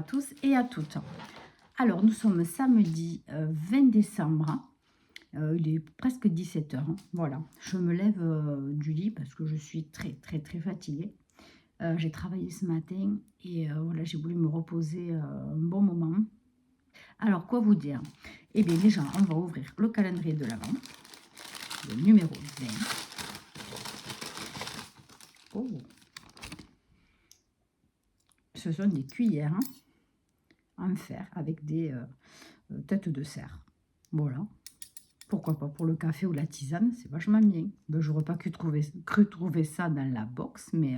tous et à toutes. Alors, nous sommes samedi 20 décembre. Il est presque 17 h. Voilà, je me lève du lit parce que je suis très fatiguée. J'ai travaillé ce matin et voilà, j'ai voulu me reposer un bon moment. Alors, quoi vous dire? Eh bien, déjà, on va ouvrir le calendrier de l'Avent, le numéro 20. Oh. Ce sont des cuillères en fer avec des têtes de cerf. Voilà. Pourquoi pas pour le café ou la tisane, c'est vachement bien. Ben, j'aurais pas cru trouver ça dans la box, mais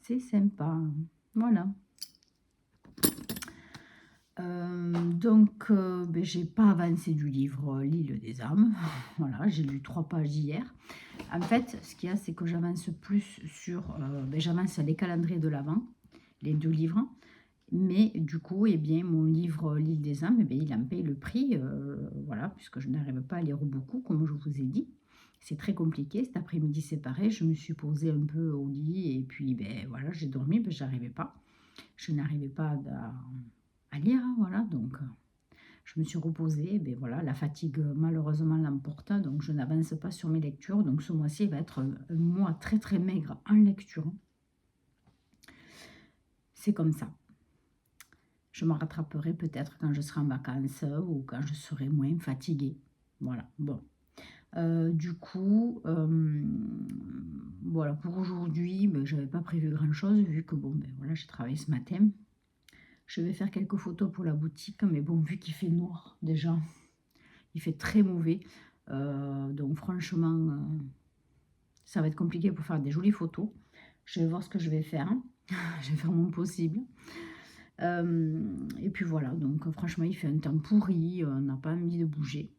c'est sympa. Voilà. Donc, ben, j'ai pas avancé du livre L'île des âmes. Voilà, j'ai lu 3 pages hier. En fait, ce qu'il y a, c'est que j'avance plus sur... ben, j'avance les calendriers de l'Avent, les 2 livres. Mais du coup, eh bien, mon livre L'île des âmes, eh bien, il en paye le prix, voilà, puisque je n'arrive pas à lire beaucoup, comme je vous ai dit. C'est très compliqué. Cet après-midi, c'est pareil. Je me suis posée un peu au lit et puis, ben, voilà, j'ai dormi, ben, j'arrivais pas. Je n'arrivais pas à lire, voilà, donc je me suis reposée. Ben, voilà, la fatigue, malheureusement, l'emporte, donc je n'avance pas sur mes lectures. Donc ce mois-ci va être un mois très maigre en lecture. C'est comme ça. Je me rattraperai peut-être quand je serai en vacances ou quand je serai moins fatiguée. Voilà, bon. Du coup, voilà, pour aujourd'hui, ben, je n'avais pas prévu grand-chose, vu que, bon, ben, voilà, j'ai travaillé ce matin. Je vais faire quelques photos pour la boutique, mais bon, vu qu'il fait noir, déjà, il fait très mauvais. Donc, franchement, ça va être compliqué pour faire des jolies photos. Je vais voir ce que je vais faire. Je vais faire mon possible. Et puis voilà, donc franchement il fait un temps pourri, on n'a pas envie de bouger.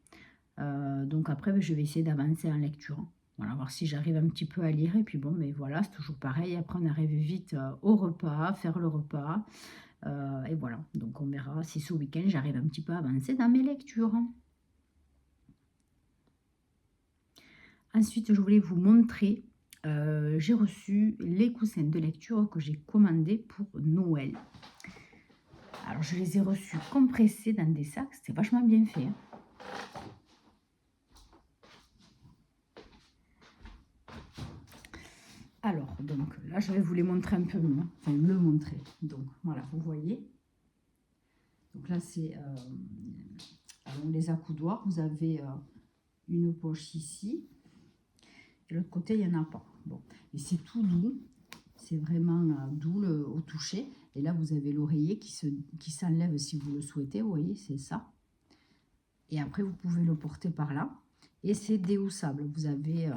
Donc après ben, je vais essayer d'avancer en lecture. Voilà, voir si j'arrive un petit peu à lire. Et puis bon, mais voilà, c'est toujours pareil. Après on arrive vite au repas, faire le repas. Et voilà, donc on verra si ce week-end j'arrive un petit peu à avancer dans mes lectures. Ensuite je voulais vous montrer, j'ai reçu les coussins de lecture que j'ai commandés pour Noël. Alors, je les ai reçus compressés dans des sacs. C'était vachement bien fait. Alors, donc, là, je vais vous les montrer un peu mieux. Enfin, le montrer. Donc, voilà, vous voyez. Donc là, c'est les accoudoirs. Vous avez une poche ici. Et de l'autre côté, il n'y en a pas. Bon, et c'est tout doux. C'est vraiment doux au toucher. Et là, vous avez l'oreiller qui s'enlève si vous le souhaitez. Vous voyez, c'est ça. Et après, vous pouvez le porter par là. Et c'est déhoussable. Vous avez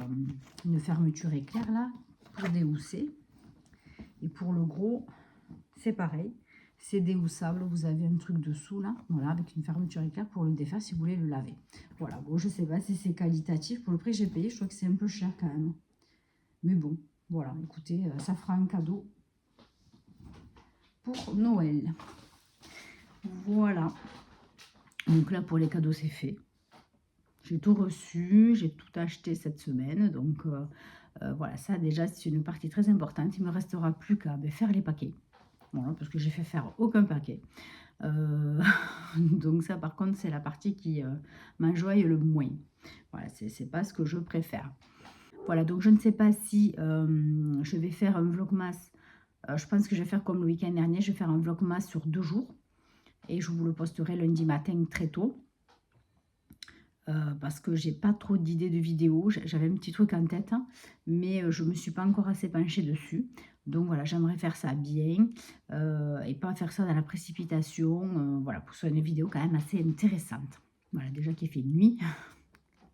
une fermeture éclair là pour déhousser. Et pour le gros, c'est pareil. C'est déhoussable. Vous avez un truc dessous là, voilà, avec une fermeture éclair pour le défaire si vous voulez le laver. Voilà, bon, je sais pas si c'est qualitatif. Pour le prix que j'ai payé, je trouve que c'est un peu cher quand même. Mais bon, voilà, écoutez, ça fera un cadeau pour Noël. Voilà. Donc là, pour les cadeaux, c'est fait. J'ai tout reçu, j'ai tout acheté cette semaine. Donc voilà, ça déjà, c'est une partie très importante. Il ne me restera plus qu'à faire les paquets. Voilà, parce que j'ai fait faire aucun paquet. Donc ça, par contre, c'est la partie qui m'enjoye le moins. Voilà, c'est pas ce que je préfère. Voilà, donc je ne sais pas si je vais faire un vlogmas. Je pense que je vais faire comme le week-end dernier. Je vais faire un vlogmas sur 2 jours. Et je vous le posterai lundi matin très tôt. Parce que j'ai pas trop d'idées de vidéos. J'avais un petit truc en tête, hein, mais je me suis pas encore assez penchée dessus. Donc voilà, j'aimerais faire ça bien et pas faire ça dans la précipitation. Voilà, pour que ce soit une vidéo quand même assez intéressante. Voilà, déjà qu'il fait nuit,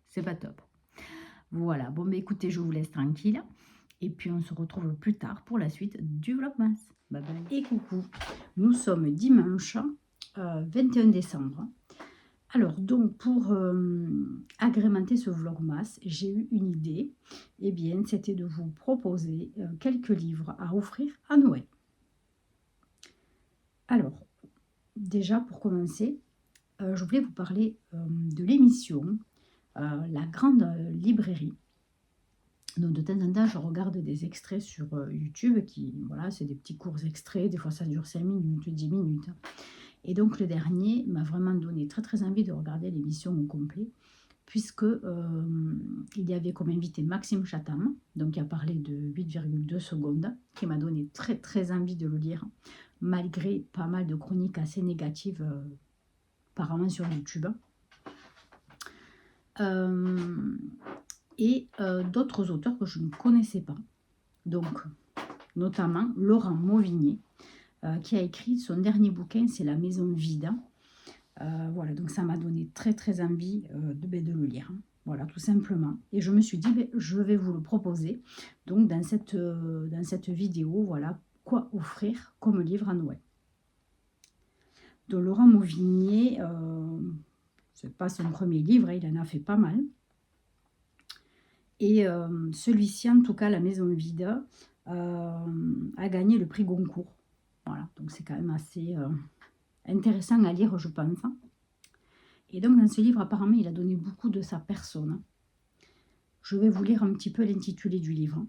c'est pas top. Voilà, bon, mais écoutez, je vous laisse tranquille. Et puis on se retrouve plus tard pour la suite du vlogmas. Bye bye. Et coucou, nous sommes dimanche 21 décembre. Alors, donc, pour agrémenter ce vlogmas, j'ai eu une idée. Eh bien, c'était de vous proposer quelques livres à offrir à Noël. Alors, déjà, pour commencer, je voulais vous parler de l'émission La Grande Librairie Donc de temps en temps, je regarde des extraits sur YouTube voilà, c'est des petits courts extraits, des fois ça dure 5 minutes, 10 minutes. Et donc le dernier m'a vraiment donné très très envie de regarder l'émission au complet, puisque il y avait comme invité Maxime Chatham, donc qui a parlé de 8,2 secondes, qui m'a donné très très envie de le lire, malgré pas mal de chroniques assez négatives apparemment sur YouTube. Et d'autres auteurs que je ne connaissais pas. Donc, notamment Laurent Mauvigné, qui a écrit son dernier bouquin, c'est La Maison Vide. Voilà, donc ça m'a donné très très envie de le lire. Voilà, tout simplement. Et je me suis dit, je vais vous le proposer. Donc, dans cette vidéo, voilà, quoi offrir comme livre à Noël. Donc, Laurent Mauvigné, c'est pas son premier livre, il en a fait pas mal. Et celui-ci, en tout cas, La Maison Vide, a gagné le prix Goncourt. Voilà, donc c'est quand même assez intéressant à lire, je pense. Et donc, dans ce livre, apparemment, il a donné beaucoup de sa personne. Je vais vous lire un petit peu l'intitulé du livre.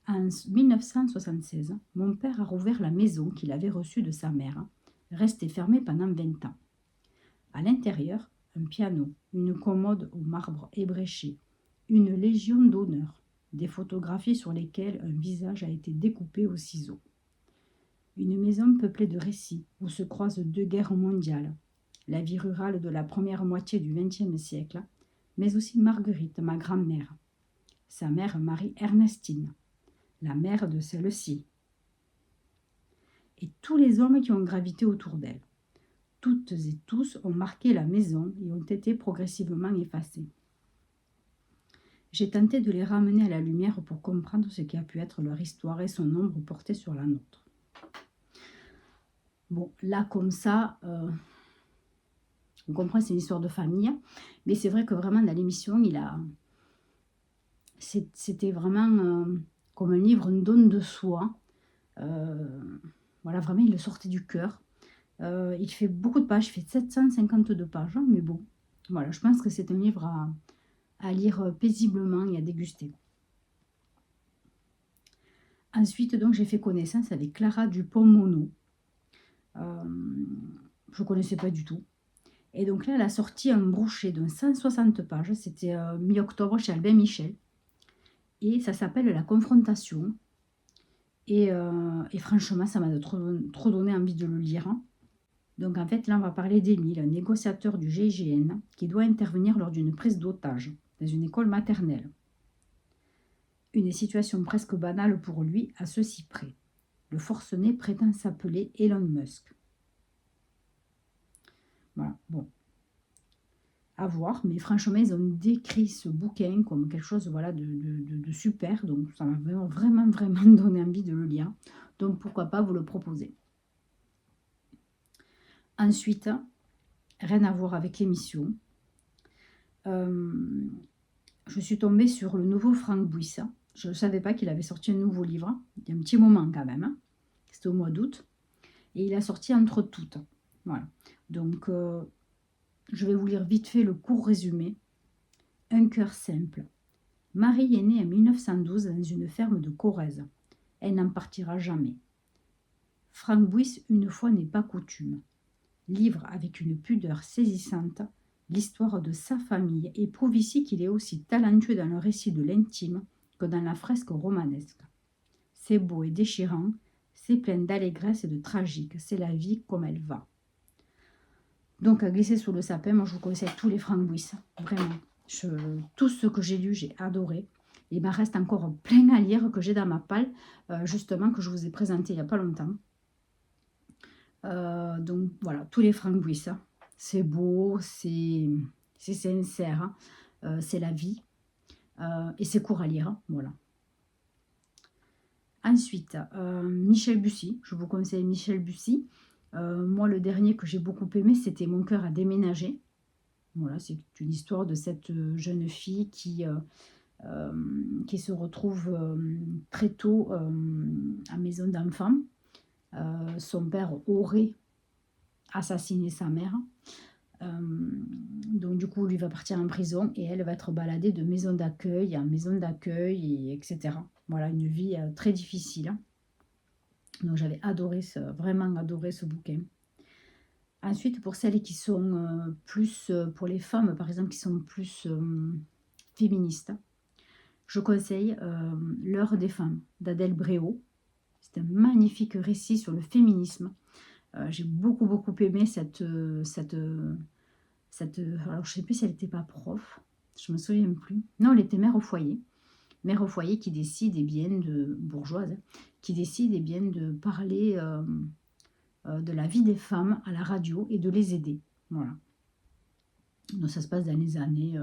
En 1976, mon père a rouvert la maison qu'il avait reçue de sa mère, restée fermée pendant 20 ans. À l'intérieur, un piano, une commode au marbre ébréché, une légion d'honneur, des photographies sur lesquelles un visage a été découpé au ciseau. Une maison peuplée de récits où se croisent 2 guerres mondiales, la vie rurale de la première moitié du XXe siècle, mais aussi Marguerite, ma grand-mère, sa mère Marie-Ernestine, la mère de celle-ci, et tous les hommes qui ont gravité autour d'elle. Toutes et tous ont marqué la maison et ont été progressivement effacés. J'ai tenté de les ramener à la lumière pour comprendre ce qui a pu être leur histoire et son ombre portée sur la nôtre. Bon, là, comme ça, on comprend c'est une histoire de famille, mais c'est vrai que vraiment, dans l'émission, c'était vraiment comme un livre, un don de soi. Voilà, vraiment, il le sortait du cœur. Il fait beaucoup de pages, il fait 752 pages, mais bon, voilà, je pense que c'est un livre à lire paisiblement et à déguster. Ensuite, donc, j'ai fait connaissance avec Clara Dupont-Mono. Je ne connaissais pas du tout. Et donc là, elle a sorti un brochet de 160 pages. C'était mi-octobre chez Albin Michel. Et ça s'appelle La Confrontation. Et franchement, ça m'a trop donné envie de le lire. Donc en fait, là, on va parler d'Émile, un négociateur du GIGN, qui doit intervenir lors d'une prise d'otage dans une école maternelle. Une situation presque banale pour lui, à ceci près. Le forcené prétend s'appeler Elon Musk. Voilà, bon. À voir, mais franchement, ils ont décrit ce bouquin comme quelque chose voilà, de super. Donc, ça m'a vraiment donné envie de le lire. Donc, pourquoi pas vous le proposer. Ensuite, rien à voir avec l'émission. Je suis tombée sur le nouveau Franck Buissa. Je ne savais pas qu'il avait sorti un nouveau livre. Il y a un petit moment quand même. C'était au mois d'août. Et il a sorti Entre toutes. Voilà. Donc, je vais vous lire vite fait le court résumé. Un cœur simple. Marie est née en 1912 dans une ferme de Corrèze. Elle n'en partira jamais. Franck Buisse, une fois n'est pas coutume, livre avec une pudeur saisissante l'histoire de sa famille et prouve ici qu'il est aussi talentueux dans le récit de l'intime que dans la fresque romanesque. C'est beau et déchirant, c'est plein d'allégresse et de tragique, c'est la vie comme elle va. Donc à glisser sous le sapin, moi je vous conseille tous les Franck Buisse, vraiment. Tout ce que j'ai lu, j'ai adoré. Il m'en reste encore plein à lire que j'ai dans ma palle, justement, que je vous ai présenté il n'y a pas longtemps. Donc voilà, tous les Franck Buisse. C'est beau, c'est sincère, c'est la vie. Et c'est court à lire, voilà. Ensuite, Michel Bussy, je vous conseille Michel Bussy. Moi, le dernier que j'ai beaucoup aimé, c'était Mon cœur a déménagé. Voilà, c'est une histoire de cette jeune fille qui se retrouve très tôt à maison d'enfants. Son père aurait assassiné sa mère. Donc du coup, lui va partir en prison et elle va être baladée de maison d'accueil en maison d'accueil, etc. Voilà, une vie très difficile. Hein. Donc j'avais adoré, vraiment adoré ce bouquin. Ensuite, pour celles qui sont plus, pour les femmes par exemple, qui sont plus féministes, je conseille L'heure des femmes d'Adèle Bréau. C'est un magnifique récit sur le féminisme. J'ai beaucoup, beaucoup aimé cette alors, je ne sais plus si elle n'était pas prof, je ne me souviens plus. Non, elle était mère au foyer. Mère au foyer qui décide, eh bien, de bourgeoise, qui décide, eh bien, de parler de la vie des femmes à la radio et de les aider. Voilà. Donc, ça se passe dans les années,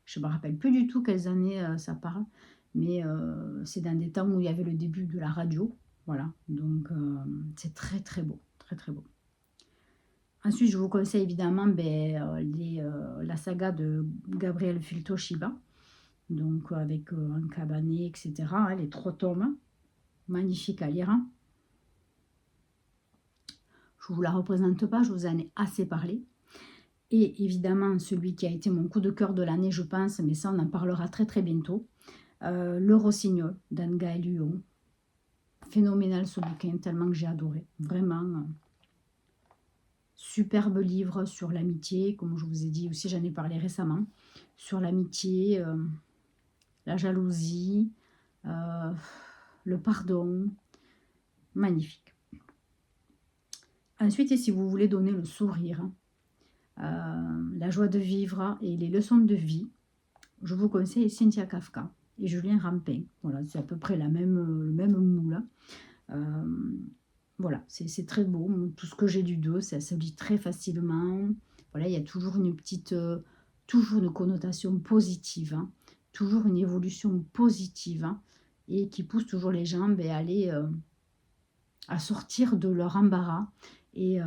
je ne me rappelle plus du tout quelles années ça parle, mais c'est dans des temps où il y avait le début de la radio. Voilà, donc c'est très, très beau, très, très beau. Ensuite, je vous conseille évidemment la saga de Gabriel Filto-Shiba, donc avec un cabanet, etc. Hein, les 3 tomes, magnifique à lire. Hein. Je ne vous la représente pas, je vous en ai assez parlé. Et évidemment, celui qui a été mon coup de cœur de l'année, je pense, mais ça, on en parlera très très bientôt. Le Rossignol d'Anne-Gaëlle Huon. Phénoménal ce bouquin, tellement que j'ai adoré. Vraiment. Superbe livre sur l'amitié, comme je vous ai dit aussi, j'en ai parlé récemment, sur l'amitié, la jalousie, le pardon, magnifique. Ensuite, et si vous voulez donner le sourire, la joie de vivre et les leçons de vie, je vous conseille Cynthia Kafka et Julien Rampin. Voilà, c'est à peu près le même moule. Voilà, c'est très beau. Tout ce que j'ai du dos, ça se lit très facilement. Voilà, il y a toujours une petite, toujours une connotation positive, hein, toujours une évolution positive, hein, et qui pousse toujours les gens à aller à sortir de leur embarras. Et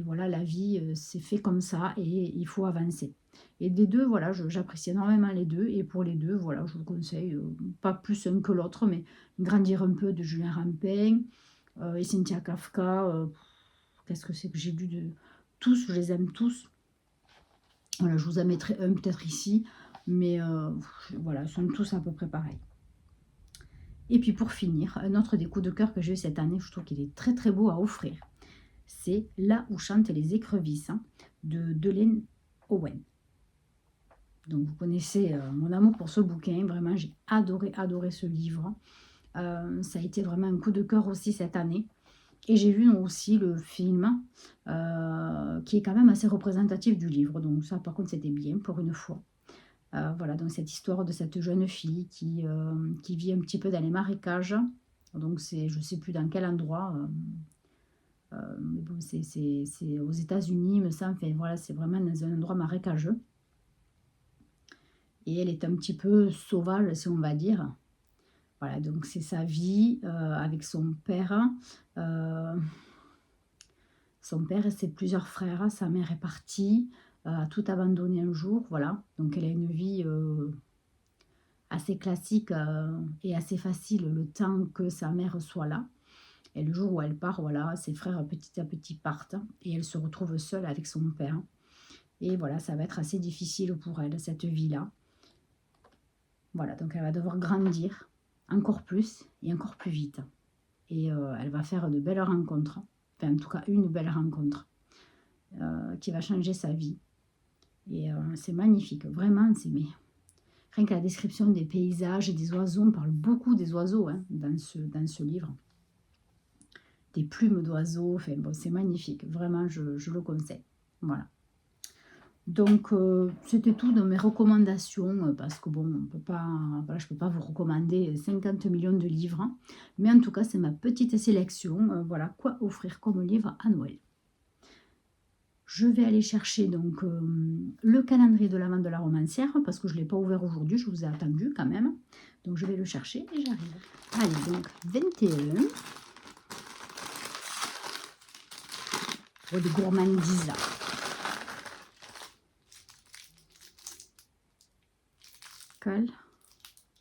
voilà, la vie, c'est fait comme ça et il faut avancer. Et des deux, voilà, j'apprécie énormément les deux. Et pour les deux, voilà, je vous conseille, pas plus un que l'autre, mais Grandir un peu de Julien Rampin. Et Cynthia Kafka, qu'est-ce que c'est que j'ai lu de tous, je les aime tous. Voilà, je vous en mettrai un peut-être ici, mais voilà, ils sont tous à peu près pareils. Et puis pour finir, un autre des coups de cœur que j'ai eu cette année, je trouve qu'il est très très beau à offrir. C'est Là où chantent les écrevisses, hein, de Delaine Owen. Donc vous connaissez mon amour pour ce bouquin, vraiment j'ai adoré ce livre. Ça a été vraiment un coup de cœur aussi cette année. Et j'ai vu aussi le film qui est quand même assez représentatif du livre. Donc ça, par contre, c'était bien pour une fois. Voilà, donc cette histoire de cette jeune fille qui vit un petit peu dans les marécages. Donc c'est, je ne sais plus dans quel endroit. Mais bon, c'est aux États-Unis, me semble. Enfin, voilà, c'est vraiment dans un endroit marécageux. Et elle est un petit peu sauvage, si on va dire. Voilà, donc c'est sa vie avec son père. Son père et ses plusieurs frères. Sa mère est partie, a tout abandonné un jour. Voilà, donc elle a une vie assez classique et assez facile le temps que sa mère soit là. Et le jour où elle part, voilà, ses frères petit à petit partent et elle se retrouve seule avec son père. Et voilà, ça va être assez difficile pour elle, cette vie-là. Voilà, donc elle va devoir grandir encore plus et encore plus vite. Et elle va faire de belles rencontres. Enfin, en tout cas, une belle rencontre qui va changer sa vie. Et c'est magnifique, vraiment. Rien que la description des paysages et des oiseaux, on parle beaucoup des oiseaux hein, dans ce livre. Des plumes d'oiseaux, enfin, bon, c'est magnifique. Vraiment, je le conseille. Voilà. Donc, c'était tout de mes recommandations, parce que bon, on peut pas, voilà, je ne peux pas vous recommander 50 millions de livres, hein, mais en tout cas, c'est ma petite sélection, voilà, quoi offrir comme livre à Noël. Je vais aller chercher donc le calendrier de l'avent de la romancière, parce que je ne l'ai pas ouvert aujourd'hui, je vous ai attendu quand même, donc je vais le chercher et j'arrive. Allez, donc 21, pour des gourmandises.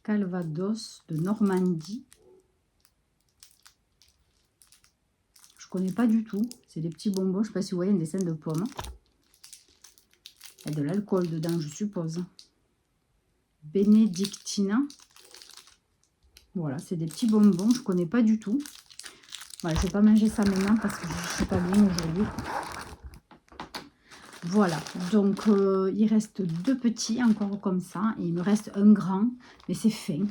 Calvados de Normandie. Je connais pas du tout. C'est des petits bonbons. Je sais pas si vous voyez un dessin de pomme. Il y a de l'alcool dedans, je suppose. Bénédictine. Voilà, c'est des petits bonbons, je ne connais pas du tout. Voilà, je ne vais pas manger ça maintenant parce que je ne suis pas bien aujourd'hui. Voilà, donc il reste 2 petits encore comme ça. Et il me reste un grand, mais c'est fin.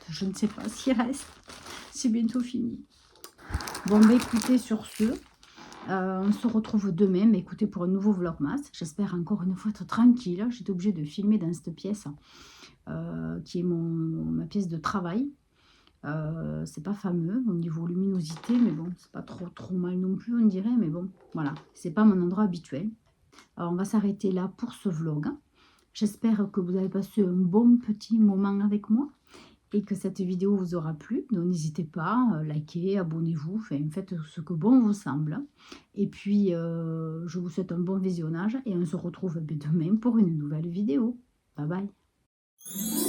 Je ne sais pas s'il reste. C'est bientôt fini. Bon, bah écoutez, sur ce, on se retrouve demain. Mais écoutez, pour un nouveau vlogmas. J'espère encore une fois être tranquille. J'étais obligée de filmer dans cette pièce qui est ma pièce de travail. C'est pas fameux au niveau luminosité, mais bon, c'est pas trop mal non plus, on dirait. Mais bon, voilà, c'est pas mon endroit habituel. Alors, on va s'arrêter là pour ce vlog. J'espère que vous avez passé un bon petit moment avec moi et que cette vidéo vous aura plu. Donc, n'hésitez pas, likez, abonnez-vous, faites ce que bon vous semble. Et puis, je vous souhaite un bon visionnage et on se retrouve demain pour une nouvelle vidéo. Bye bye.